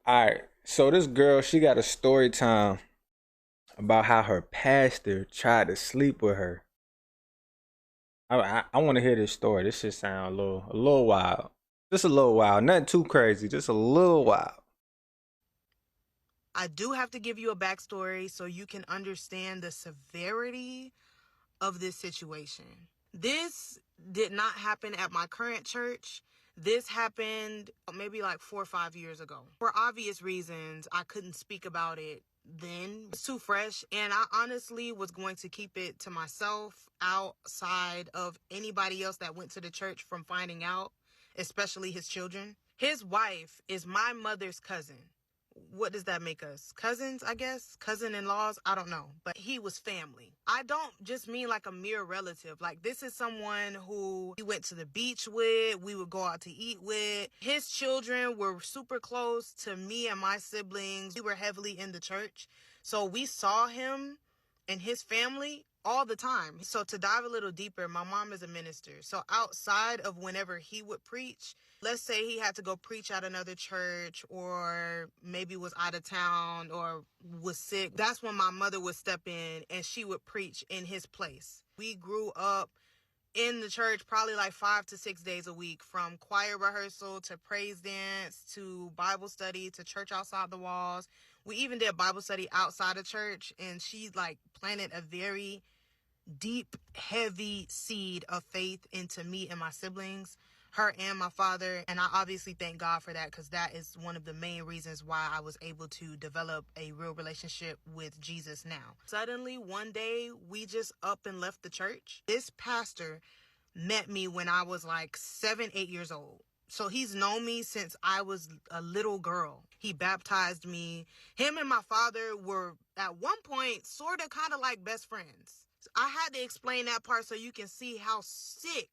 All right. So this girl, she got a story time about how her pastor tried to sleep with her. I want to hear this story. This shit sound a little wild. Just a little wild. Nothing too crazy. Just a little wild. I do have to give you a backstory so you can understand the severity of this situation. This did not happen at my current church. This happened maybe like 4 or 5 years ago. For obvious reasons, I couldn't speak about it then. It's too fresh, and I honestly was going to keep it to myself outside of anybody else that went to the church from finding out, especially his children. His wife is my mother's cousin. What does that make us? Cousins, I guess? Cousin-in-laws? I don't know. But he was family. I don't just mean like a mere relative. Like, this is someone who we went to the beach with, we would go out to eat with. His children were super close to me and my siblings. We were heavily in the church. So we saw him and his family all the time. So to dive a little deeper, my mom is a minister. So outside of whenever he would preach, let's say he had to go preach at another church or maybe was out of town or was sick, that's when my mother would step in and she would preach in his place. We grew up in the church probably like 5 to 6 days a week, from choir rehearsal to praise dance to Bible study to church outside the walls. We even did Bible study outside of church, and she like planted a very deep, heavy seed of faith into me and my siblings, her and my father. And I obviously thank God for that, because that is one of the main reasons why I was able to develop a real relationship with Jesus now. Suddenly, one day, we just up and left the church. This pastor met me when I was like 7, 8 years old. So he's known me since I was a little girl. He baptized me. Him and my father were at one point sort of kind of like best friends. I had to explain that part so you can see how sick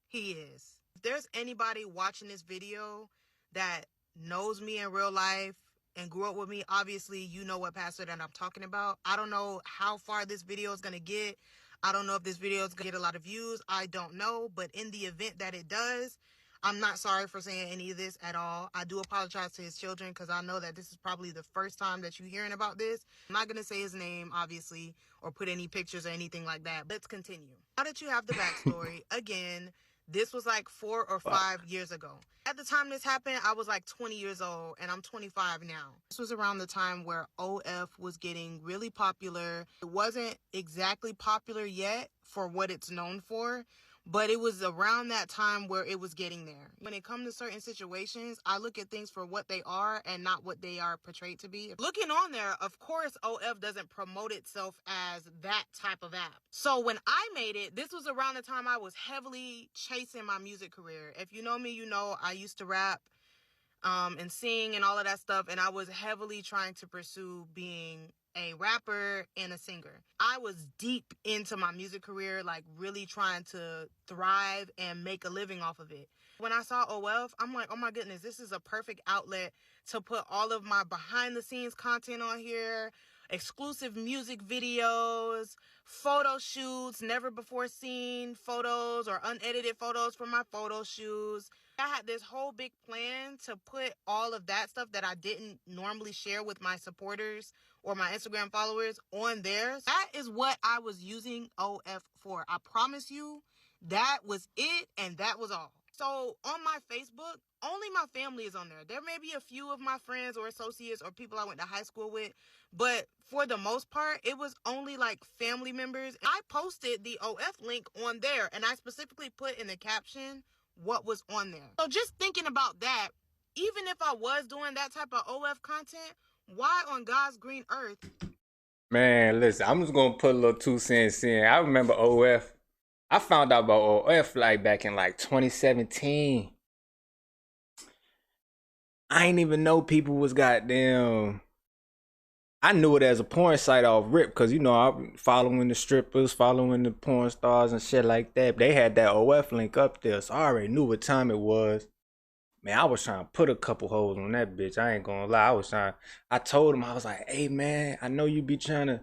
he is. If there's anybody watching this video that knows me in real life and grew up with me, obviously you know what pastor that I'm talking about. I don't know how far this video is going to get. I don't know if this video is going to get a lot of views. I don't know. But in the event that it does, I'm not sorry for saying any of this at all. I do apologize to his children, because I know that this is probably the first time that you're hearing about this. I'm not going to say his name, obviously, or put any pictures or anything like that. Let's continue. Now that you have the backstory, again, this was like 4 or 5 years ago. At the time this happened, I was like 20 years old, and I'm 25 now. This was around the time where OF was getting really popular. It wasn't exactly popular yet for what it's known for, but it was around that time where it was getting there. When it comes to certain situations, I look at things for what they are and not what they are portrayed to be. Looking on there, of course, OF doesn't promote itself as that type of app. So when I made it, this was around the time I was heavily chasing my music career. If you know me, you know I used to rap and sing and all of that stuff, and I was heavily trying to pursue being a rapper and a singer. I was deep into my music career, like really trying to thrive and make a living off of it. When I saw OF, I'm like, oh my goodness, this is a perfect outlet to put all of my behind the scenes content on here, exclusive music videos, photo shoots, never before seen photos or unedited photos from my photo shoots. I had this whole big plan to put all of that stuff that I didn't normally share with my supporters or my Instagram followers on there. That is what I was using OF for. I promise you, that was it, and that was all. So on my Facebook, only my family is on there. There may be a few of my friends or associates or people I went to high school with, but for the most part, it was only like family members. I posted the OF link on there, and I specifically put in the caption what was on there. So just thinking about that, even if I was doing that type of OF content, why on God's green earth? Man, listen, I'm just gonna put a little 2 cents in. I remember OF. I found out about OF like back in like 2017. I ain't even know people was goddamn. I knew it as a porn site off rip, because you know I'm following the strippers, following the porn stars and shit like that. They had that OF link up there, so I already knew what time it was. Man, I was trying to put a couple holes on that bitch. I ain't gonna lie. I was trying. I told him, I was like, "Hey man, I know you be trying to.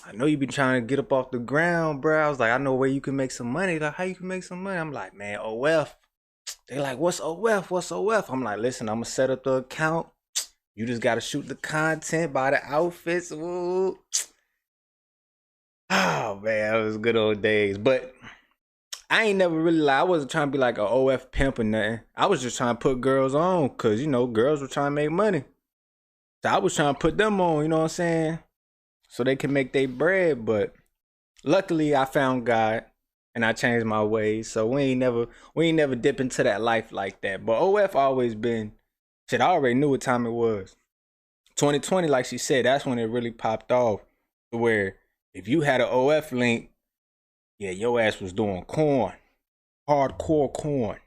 I know you be trying to get up off the ground, bro." I was like, "I know where you can make some money. Like, how you can make some money?" I'm like, "Man, OF." They like, "What's OF? What's OF?" I'm like, "Listen, I'm gonna set up the account. You just gotta shoot the content, buy the outfits. Ooh. Oh man, it was good old days. But I ain't never really I wasn't trying to be like a OF pimp or nothing. I was just trying to put girls on because girls were trying to make money. So I was trying to put them on, you know what I'm saying? So they can make their bread. But luckily I found God and I changed my ways. So we ain't never dip into that life like that. But OF always been shit, I already knew what time it was. 2020, like she said, that's when it really popped off. Where if you had an OF link, yeah, your ass was doing corn. Hardcore corn.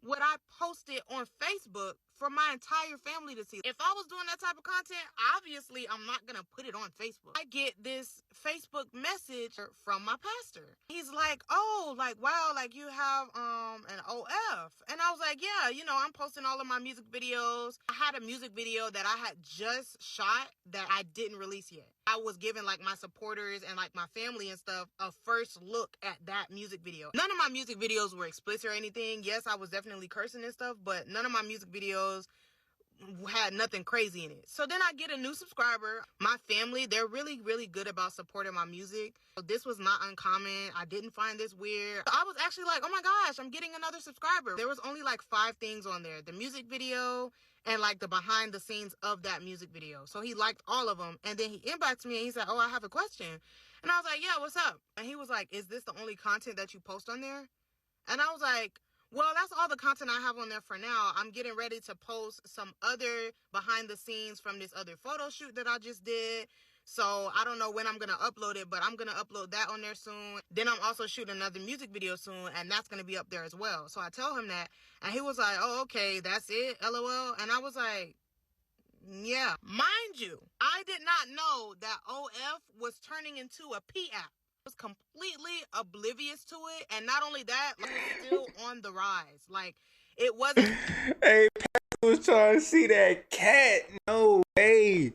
What I posted on Facebook for my entire family to see. If I was doing that type of content, obviously I'm not gonna put it on Facebook. I get this Facebook message from my pastor. He's like, oh, like, wow, like you have an OF. And I was like, yeah, I'm posting all of my music videos. I had a music video that I had just shot that I didn't release yet. I was giving like my supporters and like my family and stuff a first look at that music video. None of my music videos were explicit or anything. Yes, I was definitely cursing and stuff, but none of my music videos had nothing crazy in it. So then I get a new subscriber. My family, they're really, really good about supporting my music. So this was not uncommon. I didn't find this weird. I was actually like, oh my gosh, I'm getting another subscriber. There was only like 5 things on there. The music video and like the behind the scenes of that music video. So he liked all of them. And then he inboxed me and he said, oh, I have a question. And I was like, yeah, what's up? And he was like, is this the only content that you post on there? And I was like, well, that's all the content I have on there for now. I'm getting ready to post some other behind the scenes from this other photo shoot that I just did. So I don't know when I'm going to upload it, but I'm going to upload that on there soon. Then I'm also shooting another music video soon, and that's going to be up there as well. So I tell him that, and he was like, oh, okay, that's it, LOL. And I was like, yeah. Mind you, I did not know that OF was turning into a P app. Was completely oblivious to it, and not only that, like, it's still on the rise. Like, it wasn't. Hey, Pat was trying to see that cat. No way.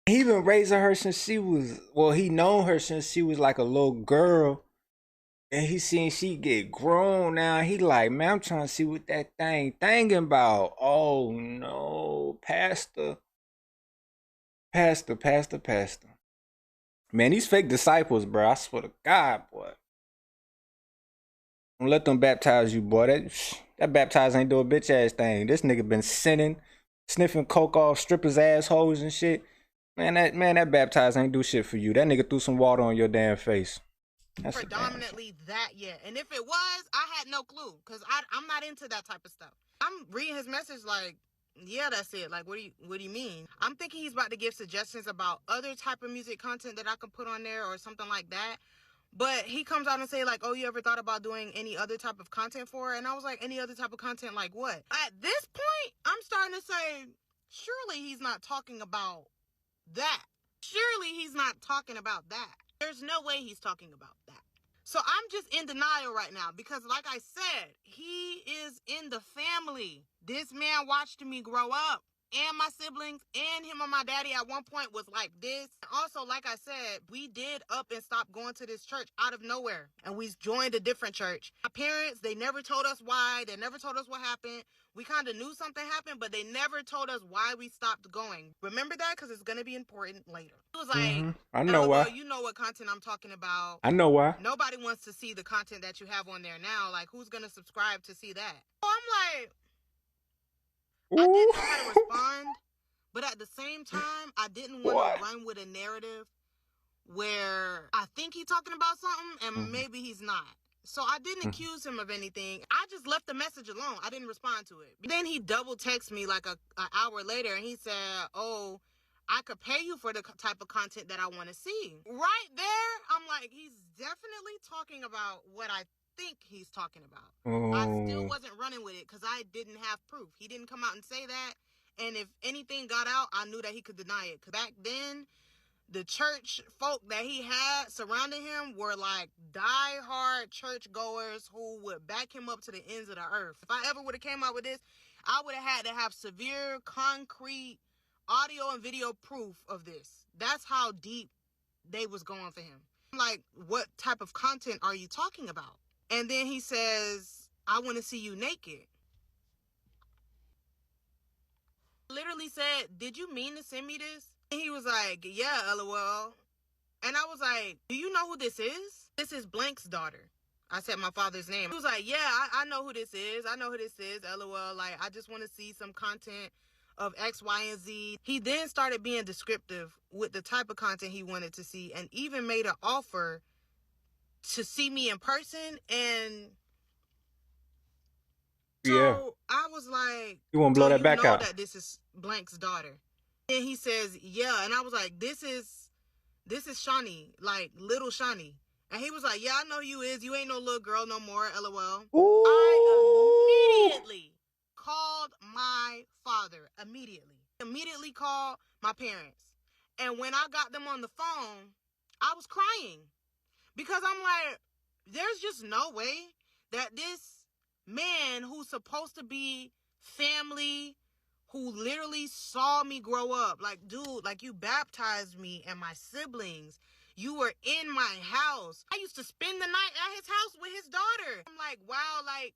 He been raising her since he known her since she was like a little girl. And he seen she get grown now. He like, man, I'm trying to see what that thing thinking about. Oh no, pastor. Man, these fake disciples, bro. I swear to God, boy. Don't let them baptize you, boy. That baptize ain't do a bitch ass thing. This nigga been sinning, sniffing coke off strippers' assholes and shit. Man, that baptize ain't do shit for you. That nigga threw some water on your damn face. That's predominantly that yet. And if it was, I had no clue, because I'm not into that type of stuff. I'm reading his message like, yeah, that's it. Like, what do you mean? I'm thinking he's about to give suggestions about other type of music content that I can put on there or something like that. But he comes out and say like, oh, you ever thought about doing any other type of content for her? And I was like, any other type of content like what? At this point, I'm starting to say, surely he's not talking about that. Surely he's not talking about that. There's no way he's talking about that. So I'm just in denial right now because, like I said, he is in the family. This man watched me grow up. And my siblings and him and my daddy at one point was like this. Also, like I said, we did up and stop going to this church out of nowhere. And we joined a different church. My parents, they never told us why. They never told us what happened. We kind of knew something happened, but they never told us why we stopped going. Remember that? Because it's going to be important later. It was like, I know why. You know what content I'm talking about. I know why. Nobody wants to see the content that you have on there now. Like, who's going to subscribe to see that? So I'm like, I didn't know how to respond, but at the same time, I didn't want to run with a narrative where I think he's talking about something and maybe he's not. So I didn't accuse him of anything. I just left the message alone. I didn't respond to it. Then he double texted me like an hour later and he said, oh, I could pay you for the type of content that I want to see. Right there, I'm like, he's definitely talking about what I think he's talking about. I still wasn't running with it because I didn't have proof. He didn't come out and say that. And if anything got out, I knew that he could deny it. Because back then, the church folk that he had surrounding him were like diehard churchgoers who would back him up to the ends of the earth. If I ever would have came out with this, I would have had to have severe, concrete audio and video proof of this. That's how deep they was going for him. I'm like, what type of content are you talking about? And then he says, I want to see you naked. Literally said, "Did you mean to send me this?" And he was like, "Yeah, LOL." And I was like, "Do you know who this is? This is Blank's daughter." I said my father's name. He was like, "Yeah, I know who this is. I know who this is, LOL. Like, I just want to see some content of X, Y, and Z." He then started being descriptive with the type of content he wanted to see and even made an offer to see me in person. And Yeah. so I was like, You want to blow "So that you back know out? that this is Blank's daughter?" And he says, "Yeah." And I was like, This is Shawnee, like little Shawnee." And he was like, "Yeah, I know you is. You ain't no little girl no more, LOL." I Ooh. immediately called my father. Immediately called my parents. And when I got them on the phone, I was crying. Because I'm like, there's just no way that this man who's supposed to be family, who literally saw me grow up, like, dude, like, you baptized me and my siblings. You were in my house. I used to spend the night at his house with his daughter. I'm like, wow, like,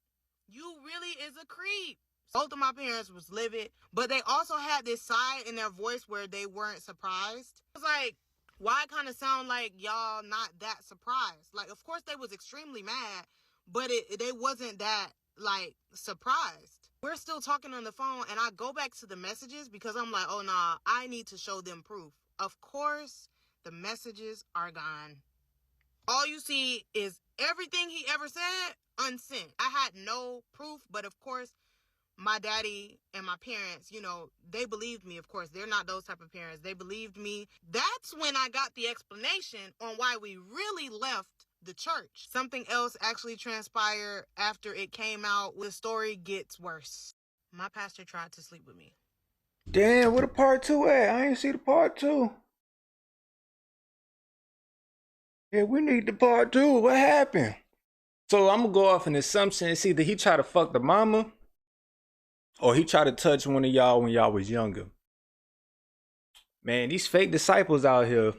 you really is a creep. Both of my parents was livid, but they also had this side in their voice where they weren't surprised. I was like, why kind of sound like y'all not that surprised? Like, of course they was extremely mad, but they wasn't that, like, surprised. We're still talking on the phone, and I go back to the messages because I'm like, oh nah, I need to show them proof. Of course, the messages are gone. All you see is everything he ever said unsent. I had no proof, but of course, my daddy and my parents, you know, they believed me. Of course, they're not those type of parents. They believed me. That's when I got the explanation on why we really left the church. Something else actually transpired after it came out. The story gets worse. My pastor tried to sleep with me. Damn, where the part two at? I ain't see the part two. Yeah, we need the part two. What happened? So I'm gonna go off an assumption. It's either he tried to fuck the mama or he tried to touch one of y'all when y'all was younger. Man, these fake disciples out here,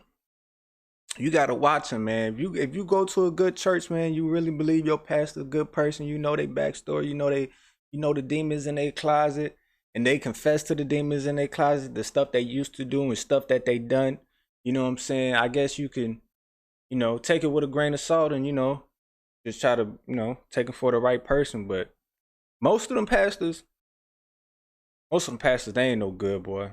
you gotta watch them, man. If you go to a good church, man, you really believe your pastor a good person. You know their backstory. You know the demons in their closet, and they confess to the demons in their closet, the stuff they used to do and stuff that they done. You know what I'm saying? I guess you can, take it with a grain of salt, and just try to, take it for the right person. But most of them pastors, they ain't no good, boy.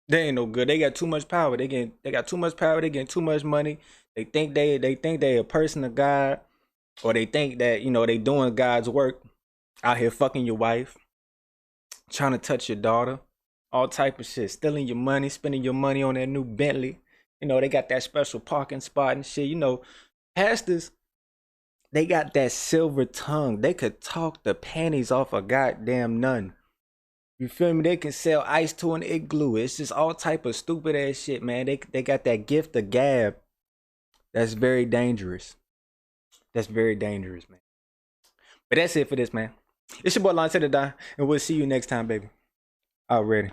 They ain't no good. They got too much power. They got too much power. They getting too much money. They think they a person of God, or they think that they doing God's work out here fucking your wife, trying to touch your daughter, all type of shit, stealing your money, spending your money on that new Bentley. They got that special parking spot and shit. Pastors, they got that silver tongue. They could talk the panties off a goddamn nun. You feel me? They can sell ice to an igloo. It's just all type of stupid ass shit, man. They got that gift of gab. That's very dangerous. That's very dangerous, man. But that's it for this, man. It's your boy Lance to die, and we'll see you next time, baby. Already.